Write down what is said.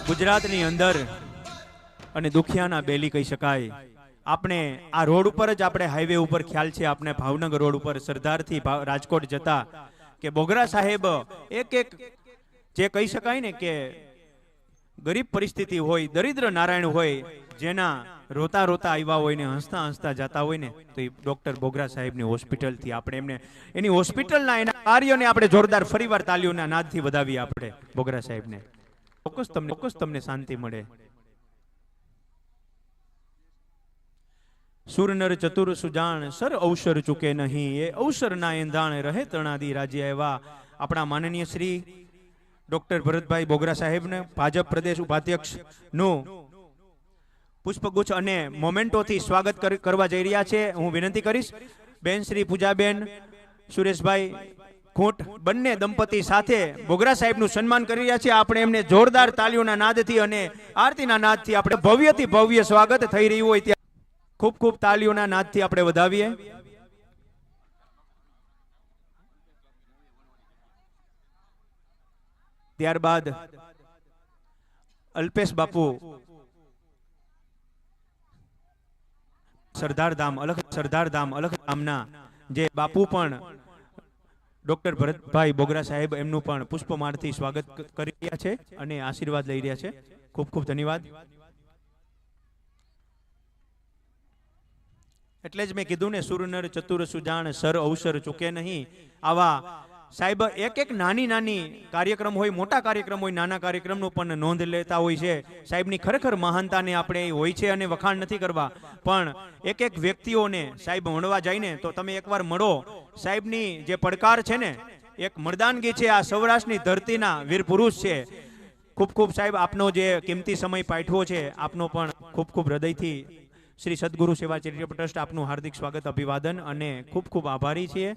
ગુજરાતની અંદર અને દુખિયાના બેલી કહી શકાય। આપણે આ રોડ ઉપર જ આપણે હાઈવે ઉપર ખ્યાલ છે આપણે ભાવનગર રોડ ઉપર સરદારથી રાજકોટ જતા કે બોગરા સાહેબ એક જે કહી શકાય ને કે ગરીબ પરિસ્થિતિ હોય, દરિદ્ર નારાયણ હોય, જેના રોતા રોતા આવ્યા હોય ને હસતા હસતા જતા હોય ને, તો એ ડોક્ટર બોગરા સાહેબની હોસ્પિટલથી આપણે એમને એની હોસ્પિટલના એના કાર્યોને આપણે જોરદાર ફરીવાર તાલીઓના નાદથી વધાવીએ આપણે બોગરા સાહેબને। ચોક્કસ તમને શાંતિ મળે। સુર નર ચતુર સુજાણ સર અવસર ચૂકે નહીં, એ અવસર ના એંધાણ રહે તણાદી રાજ્ય। એવા આપણા માનનીય શ્રી ડોક્ટર ભરતભાઈ બોગરા સાહેબને ભાજપ પ્રદેશ ઉપાધ્યક્ષ નું પુષ્પગુચ્છ અને મોમેન્ટોથી સ્વાગત કરવા જઈ રહ્યા છે। હું વિનંતી કરીશ બેન શ્રી પૂજાબેન સુરેશભાઈ ખૂંટ બંને દંપતી સાથે બોગરા સાહેબનું સન્માન કરી રહ્યા છે। આપણે એમને જોરદાર તાલીઓના નાદથી અને આરતીના નાદથી આપણે ભવ્યથી ભવ્ય સ્વાગત થઈ રહ્યું હોય ત્યાં ખૂબ ખૂબ તાલીઓના નાદથી આપણે વધાવીએ। ત્યારબાદ અલ્પેશ બાપુ સરદારધામ અલખધામના જે બાપુ પણ ડોક્ટર ભરતભાઈ બોગરા સાહેબ એમનું પણ પુષ્પમાળથી સ્વાગત કરી રહ્યા છે અને આશીર્વાદ લઈ રહ્યા છે। ખૂબ ખૂબ ધન્યવાદ। એટલે જ મેં કીધું ને સુર નર ચતુર સુજાણ સર અવસર ચૂકે નહીં। આવા સાહેબ એક નાની નાની કાર્યક્રમ હોય, મોટા કાર્યક્રમ હોય, નાના કાર્યક્રમનું પણ નોંધ લેતા હોય છે। સાહેબની ખરેખર મહાનતાને આપણે હોય છે અને વખાણ નથી કરવા, પણ એક વ્યક્તિઓને સાહેબ મળવા જાય ને તો તમે એકવાર મળો। સાહેબની જે પડકાર છે ને, એક મર્દાનગી છે, આ સૌરાષ્ટ્રની ધરતીના વીર પુરુષ છે। ખૂબ ખૂબ સાહેબ આપનો જે કિંમતી સમય પાઠવો છે, આપનો પણ ખૂબ ખૂબ હૃદયથી શ્રી સદગુરુ સેવા ચેરિટેબલ ટ્રસ્ટ આપનું હાર્દિક સ્વાગત, અભિવાદન અને ખૂબ ખૂબ આભારી છીએ।